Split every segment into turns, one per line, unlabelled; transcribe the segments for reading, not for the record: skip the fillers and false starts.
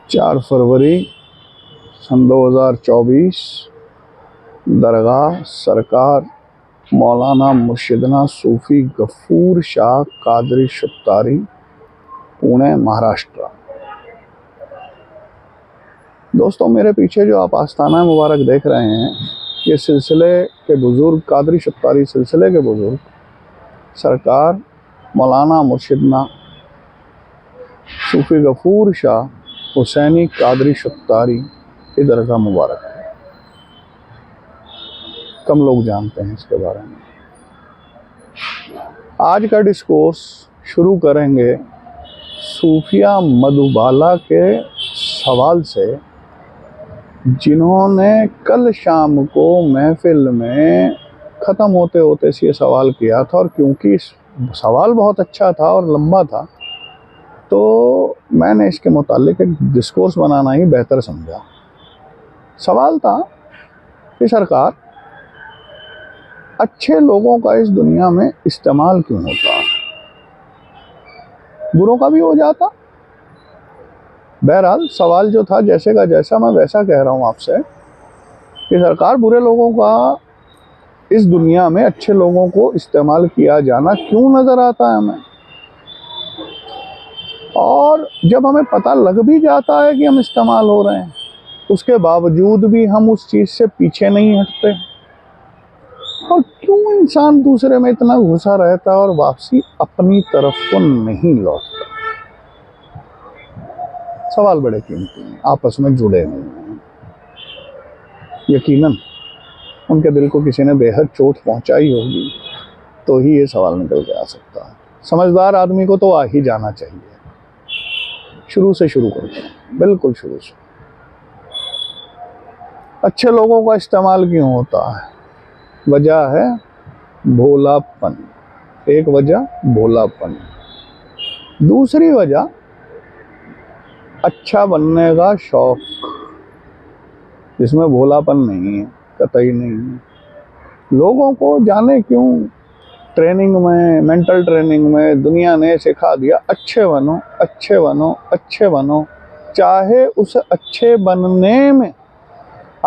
4 फरवरी सन 2024 दरगाह सरकार मौलाना मुर्शिदना सूफी गफूर शाह कादरी शुक्तारी, पुणे, महाराष्ट्र। दोस्तों, मेरे पीछे जो आप आस्थाना मुबारक देख रहे हैं, ये सिलसिले के बुजुर्ग, कादरी शुक्तारी सिलसिले के बुजुर्ग सरकार मौलाना मुर्शिदना सूफी गफूर शाह हुसैनी कादरी शुक्तारी की दरगाह मुबारक है। कम लोग जानते हैं इसके बारे में। आज का डिस्कोर्स शुरू करेंगे सूफिया मधुबाला के सवाल से, जिन्होंने कल शाम को महफिल में ख़त्म होते होते से ये सवाल किया था। और क्योंकि सवाल बहुत अच्छा था और लंबा था, तो मैंने इसके मुतालिक एक डिस्कोर्स बनाना ही बेहतर समझा। सवाल था कि सरकार, अच्छे लोगों का इस दुनिया में इस्तेमाल क्यों होता है? बुरों का भी हो जाता। बहरहाल सवाल जो था, जैसे का जैसा, मैं वैसा कह रहा हूँ आपसे कि सरकार, बुरे लोगों का इस दुनिया में अच्छे लोगों को इस्तेमाल किया जाना क्यों नज़र आता है हमें? और जब हमें पता लग भी जाता है कि हम इस्तेमाल हो रहे हैं, उसके बावजूद भी हम उस चीज़ से पीछे नहीं हटते। और क्यों इंसान दूसरे में इतना घुसा रहता है और वापसी अपनी तरफ को नहीं लौटता? सवाल बड़े कीमती हैं, आपस में जुड़े हुए हैं। यकीनन उनके दिल को किसी ने बेहद चोट पहुंचाई होगी, तो ही ये सवाल निकल के आ सकता है। समझदार आदमी को तो आ ही जाना चाहिए। शुरू से शुरू करते हैं, बिल्कुल शुरू से। अच्छे लोगों का इस्तेमाल क्यों होता है? वजह है भोलापन। एक वजह भोलापन, दूसरी वजह अच्छा बनने का शौक, जिसमें भोलापन नहीं है, कतई नहीं है। लोगों को जाने क्यों ट्रेनिंग में, मेंटल ट्रेनिंग में दुनिया ने सिखा दिया, अच्छे बनो, अच्छे बनो, अच्छे बनो। चाहे उस अच्छे बनने में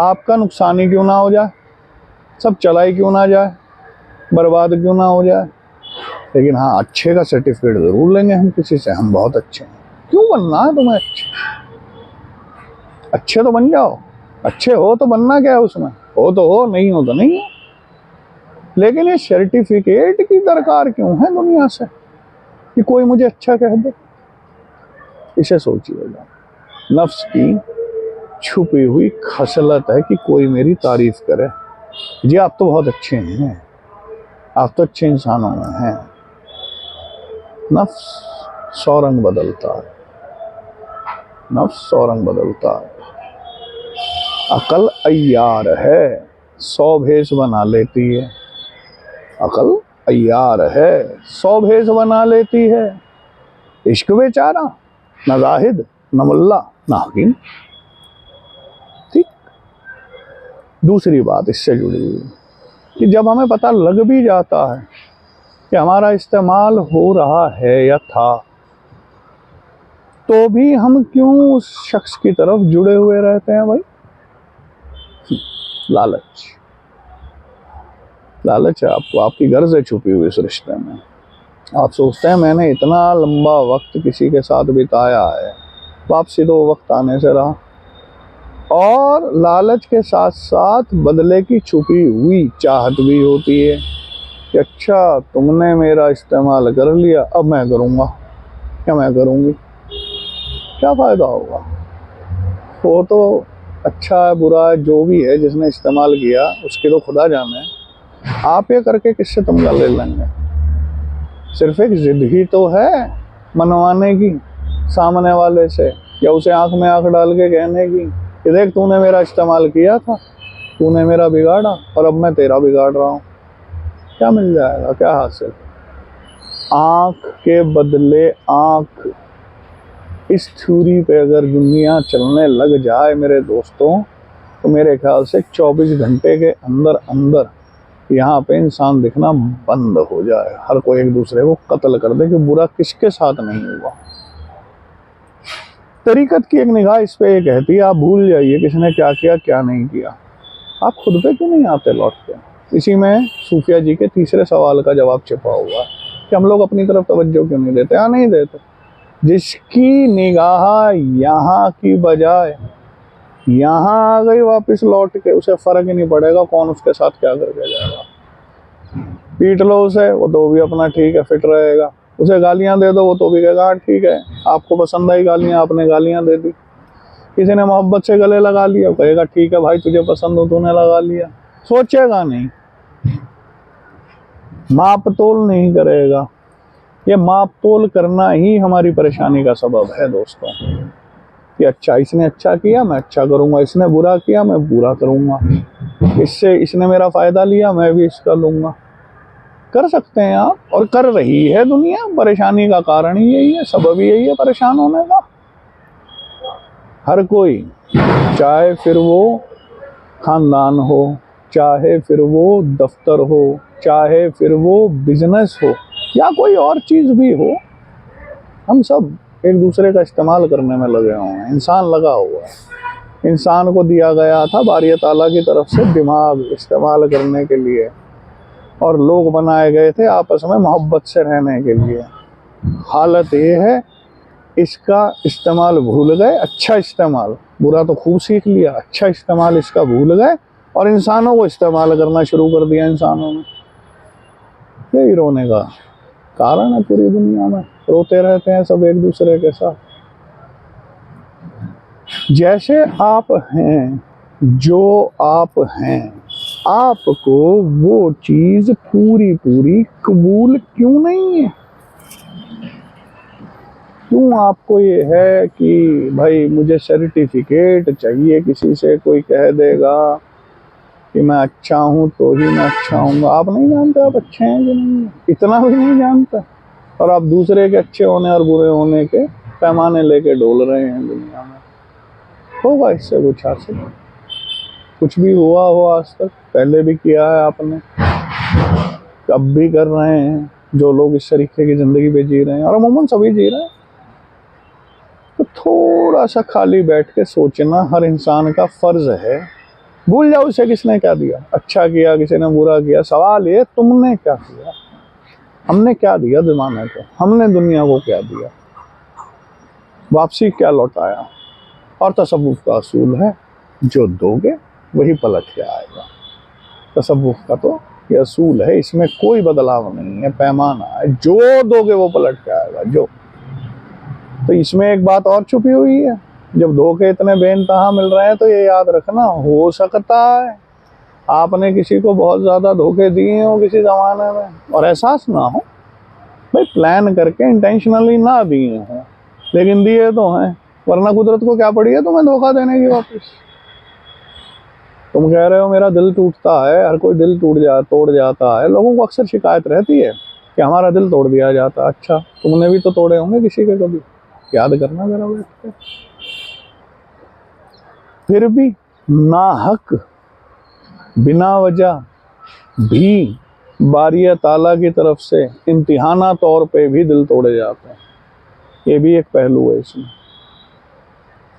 आपका नुकसान ही क्यों ना हो जाए, सब चलाई क्यों ना जाए, बर्बाद क्यों ना हो जाए, लेकिन हाँ, अच्छे का सर्टिफिकेट ज़रूर लेंगे हम किसी से, हम बहुत अच्छे हैं। क्यों बनना है तुम्हें अच्छे? अच्छे तो बन जाओ। अच्छे हो तो बनना क्या है उसमें? हो तो हो, नहीं हो तो नहीं हो। लेकिन ये सर्टिफिकेट की दरकार क्यों है दुनिया से कि कोई मुझे अच्छा कह दे? इसे सोचिएगा। नफ्स की छुपी हुई खसलत है कि कोई मेरी तारीफ करे। जी, आप तो बहुत अच्छे हैं, आप तो अच्छे इंसानों में हैं। नफ्स 100 रंग बदलता है, नफ्स 100 रंग बदलता है। अकल अय्यार है, 100 भेष बना लेती है। अकल अय्यार है, 100 भेष बना लेती है। इश्क बेचारा, न जाहिद, न मुल्ला, न हकीम। ठीक। दूसरी बात इससे जुड़ी हुई कि जब हमें पता लग भी जाता है कि हमारा इस्तेमाल हो रहा है या था, तो भी हम क्यों उस शख्स की तरफ जुड़े हुए रहते हैं? भाई, लालच। लालच है आपको, आपकी गर्ज है छुपी हुई इस रिश्ते में। आप सोचते हैं मैंने इतना लंबा वक्त किसी के साथ बिताया है, वापसी तो वक्त आने से रहा। और लालच के साथ साथ बदले की छुपी हुई चाहत भी होती है कि अच्छा, तुमने मेरा इस्तेमाल कर लिया, अब मैं करूँगा क्या, मैं करूँगी, क्या फ़ायदा होगा? वो तो अच्छा है, बुरा है, जो भी है, जिसने इस्तेमाल किया उसके तो खुदा जाने। आप ये करके किससे तुम ले लेंगे? सिर्फ एक जिद ही तो है मनवाने की सामने वाले से, या उसे आंख में आंख डाल के कहने की कि देख, तूने मेरा इस्तेमाल किया था, तूने मेरा बिगाड़ा, और अब मैं तेरा बिगाड़ रहा हूँ। क्या मिल जाएगा, क्या हासिल? आंख के बदले आंख। इस थ्योरी पे अगर दुनिया चलने लग जाए मेरे दोस्तों, तो मेरे ख्याल से 24 घंटे के अंदर अंदर यहाँ पे इंसान दिखना बंद हो जाए। हर कोई एक दूसरे को कत्ल कर दे कि बुरा किसके साथ नहीं हुआ। तरीकत की एक निगाह इस पे ये कहती है आप भूल जाइए किसने क्या किया क्या नहीं किया, आप खुद पे क्यों नहीं आते लौट के। इसी में सूफिया जी के तीसरे सवाल का जवाब छिपा हुआ है कि हम लोग अपनी तरफ तवज्जो क्यों नहीं देते। नहीं देते। जिसकी निगाह यहाँ की बजाय यहाँ आ गई वापस लौट के, उसे फर्क ही नहीं पड़ेगा कौन उसके साथ क्या करके जाएगा। पीट लो उसे, वो तो भी अपना ठीक है फिट रहेगा। उसे गालियां दे दो, वो तो भी कहेगा ठीक है, आपको पसंद आई गालियां, आपने गालियां दे दी। किसी ने मोहब्बत से गले लगा लिया, कहेगा ठीक है भाई तुझे पसंद हो, तूने लगा लिया। सोचेगा नहीं, माप तोल नहीं करेगा। ये माप तोल करना ही हमारी परेशानी का सबब है दोस्तों, कि अच्छा इसने अच्छा किया मैं अच्छा करूंगा, इसने बुरा किया मैं बुरा करूंगा, इससे इसने मेरा फायदा लिया मैं भी इसका लूंगा। कर सकते हैं आप, और कर रही है दुनिया। परेशानी का कारण ही यही है, सबब ही यही है परेशान होने का। हर कोई, चाहे फिर वो खानदान हो, चाहे फिर वो दफ्तर हो, चाहे फिर वो बिजनेस हो या कोई और चीज भी हो, हम सब एक दूसरे का इस्तेमाल करने में लगे हुए हैं। इंसान लगा हुआ है। इंसान को दिया गया था बारी ताला की तरफ से दिमाग इस्तेमाल करने के लिए, और लोग बनाए गए थे आपस में मोहब्बत से रहने के लिए। हालत ये है इसका इस्तेमाल भूल गए, अच्छा इस्तेमाल, बुरा तो खूब सीख लिया, अच्छा इस्तेमाल इसका भूल गए और इंसानों को इस्तेमाल करना शुरू कर दिया इंसानों ने। यही रोने का कारण है पूरी दुनिया में, रोते रहते हैं सब एक दूसरे के साथ। जैसे आप हैं, जो आप हैं, आपको वो चीज पूरी पूरी कबूल क्यों नहीं है? क्यों आपको ये है कि भाई मुझे सर्टिफिकेट चाहिए, किसी से कोई कह देगा कि मैं अच्छा हूं तो ही मैं अच्छा हूँ। आप नहीं जानते आप अच्छे हैं कि नहीं, इतना भी नहीं जानते, और आप दूसरे के अच्छे होने और बुरे होने के पैमाने लेके डोल रहे हैं दुनिया में। होगा इससे कुछ हासिल? कुछ भी हुआ हो आज तक? पहले भी किया है आपने, अब भी कर रहे हैं जो लोग इस तरीके की जिंदगी पे जी रहे हैं, और अमूमन सभी जी रहे हैं। तो थोड़ा सा खाली बैठ के सोचना हर इंसान का फर्ज है। भूल जाओ उसे किसने क्या दिया, अच्छा किया किसी ने बुरा किया। सवाल ये तुमने क्या किया, हमने क्या दिया ज़माने को, हमने दुनिया को क्या दिया, वापसी क्या लौटाया। और तसव्वुफ का असूल है जो दोगे वही पलट के आएगा। तसव्वुफ का तो ये असूल है, इसमें कोई बदलाव नहीं है, पैमाना है, जो दोगे वो पलट के आएगा। जो तो इसमें एक बात और छुपी हुई है, जब धोखे इतने बेइंतहा मिल रहे हैं तो ये याद रखना, हो सकता है आपने किसी को बहुत ज़्यादा धोखे दिए हो किसी ज़माने में और एहसास ना हो, भाई प्लान करके इंटेंशनली ना दिए हों, लेकिन दिए तो हैं, वरना कुदरत को क्या पड़ी है तुम्हें धोखा देने की वापस। तुम कह रहे हो मेरा दिल टूटता है, हर कोई दिल तोड़ जाता है। लोगों को अक्सर शिकायत रहती है कि हमारा दिल तोड़ दिया जाता। अच्छा, तुमने भी तो तोड़े होंगे किसी के कभी, याद करना जरा बैठ के। फिर भी नाहक बिना वजह भी बारिया ताला की तरफ से इम्तिहाना तौर पे भी दिल तोड़े जाते हैं। ये भी एक पहलू है इसमें,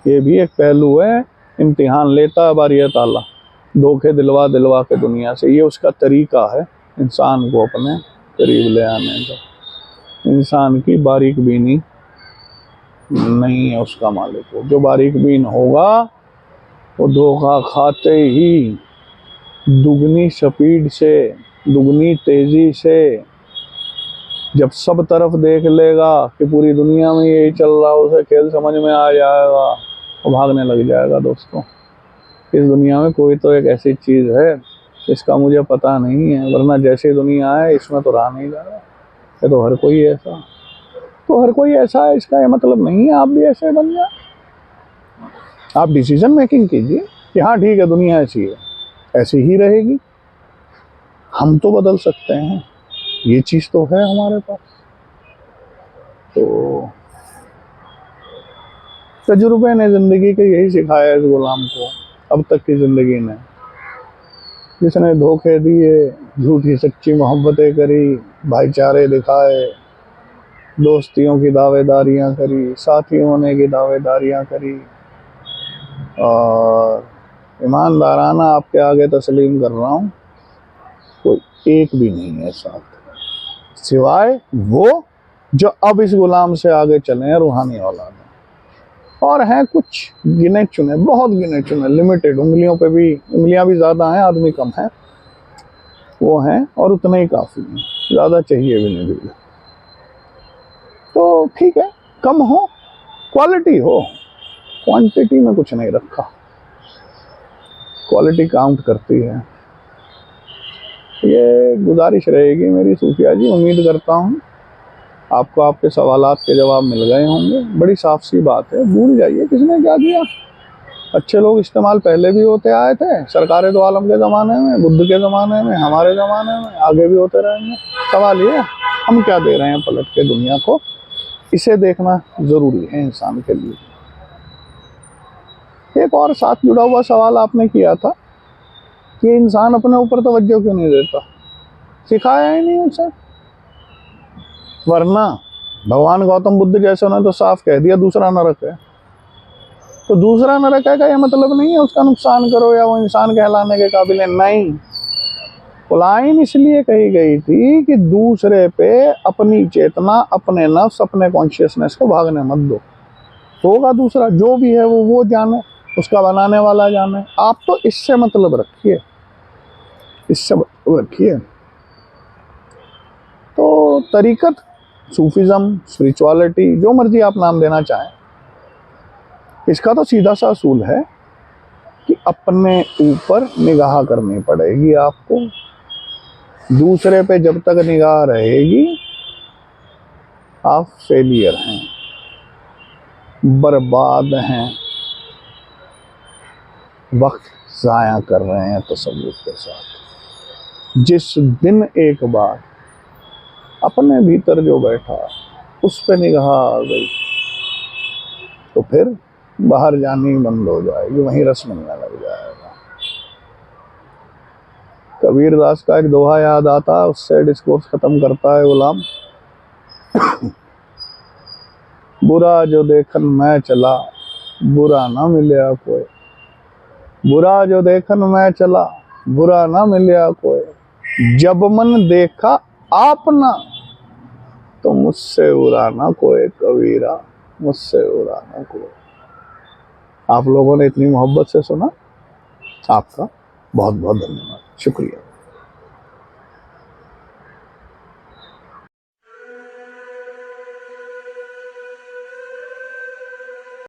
ये भी एक पहलू है। इम्तिहान लेता है बारिया ताला, धोखे दिलवा के दुनिया से। ये उसका तरीका है इंसान को अपने करीब ले आने का। इंसान की बारीक बीनी नहीं है उसका मालिक को। जो बारीक बीन होगा वो धोखा खाते ही दुगनी स्पीड से, दुगनी तेजी से, जब सब तरफ देख लेगा कि पूरी दुनिया में यही चल रहा, उसे खेल समझ में आ जाएगा, वो भागने लग जाएगा। दोस्तों, इस दुनिया में कोई तो एक ऐसी चीज़ है इसका मुझे पता नहीं है, वरना जैसी दुनिया है इसमें तो रहा नहीं जा रहा। ये तो हर कोई ऐसा, तो हर कोई ऐसा है, इसका ये मतलब नहीं है आप भी ऐसे बन जाए। आप डिसीजन मेकिंग कीजिए कि हाँ ठीक है दुनिया ऐसी है, ऐसी ही रहेगी, हम तो बदल सकते हैं, ये चीज़ तो है हमारे पास। तो तजुर्बे ने ज़िंदगी के यही सिखाया इस गुलाम को, अब तक की ज़िंदगी ने। जिसने धोखे दिए, झूठी सच्ची मोहब्बतें करी, भाईचारे दिखाए, दोस्तियों की दावेदारियां करी, साथी होने की दावेदारियां करी, और ईमानदाराना आपके आगे तस्लीम कर रहा हूँ, कोई एक भी नहीं है साथ, सिवाय वो जो अब इस गुलाम से आगे चले हैं, रूहानी औलाद हैं। और हैं कुछ गिने चुने, बहुत गिने चुने, लिमिटेड, उंगलियों पे भी, उंगलियां भी ज़्यादा हैं, आदमी कम है, वो हैं, और उतना ही काफ़ी है, ज़्यादा चाहिए भी नहीं दिल। तो ठीक है, कम हो, क्वालिटी हो, क्वांटिटी में कुछ नहीं रखा, क्वालिटी काउंट करती है। ये गुजारिश रहेगी मेरी सूफिया जी। उम्मीद करता हूँ आपको आपके सवालात के जवाब मिल गए होंगे। बड़ी साफ सी बात है, भूल जाइए किसने क्या किया। अच्छे लोग इस्तेमाल पहले भी होते आए थे, सरकार दो आलम के ज़माने में, बुद्ध के ज़माने में, हमारे ज़माने में, आगे भी होते रहेंगे। सवाल ये हम क्या दे रहे हैं पलट के दुनिया को, इसे देखना ज़रूरी है इंसान के लिए। एक और साथ जुड़ा हुआ सवाल आपने किया था कि इंसान अपने ऊपर तवज्जो क्यों नहीं देता, सिखाया ही नहीं उसे। वरना भगवान गौतम बुद्ध जैसे उन्होंने तो साफ कह दिया दूसरा नरक है, तो दूसरा नरक है का ये मतलब नहीं है उसका नुकसान करो या वो इंसान कहलाने के काबिल है, नहीं। लाइन इसलिए कही गई थी कि दूसरे पे अपनी चेतना, अपने नफ्स, अपने कॉन्शियसनेस को भागने मत दो। होगा दूसरा जो भी है वो जाने, उसका बनाने वाला जाने, आप तो इससे मतलब रखिए, इससे मतलब रखिए। तो तरीकत, सूफिज्म, स्पिरिचुअलिटी, जो मर्जी आप नाम देना चाहें, इसका तो सीधा सा असूल है कि अपने ऊपर निगाह करनी पड़ेगी आपको। दूसरे पे जब तक निगाह रहेगी आप फेलियर हैं, बर्बाद हैं, वक्त ज़ाया कर रहे हैं तसव्वुफ के साथ। जिस दिन एक बार अपने भीतर जो बैठा उस पे निगाह आ गई तो फिर बाहर जानी बंद हो जाएगी, वहीं रस मिलने लग जाएगा। कबीर दास का एक दोहा याद आता है, उससे डिस्कोर्स खत्म करता है गुलाम। बुरा जो देखन मैं चला, बुरा ना मिलया कोई, बुरा जो देखन मैं चला, बुरा ना मिलया कोई, जब मन देखा आपना तो मुझसे बुरा ना कोई कबीरा, मुझसे बुरा ना कोई। आप लोगों ने इतनी मोहब्बत से सुना, आपका बहुत बहुत धन्यवाद, शुक्रिया।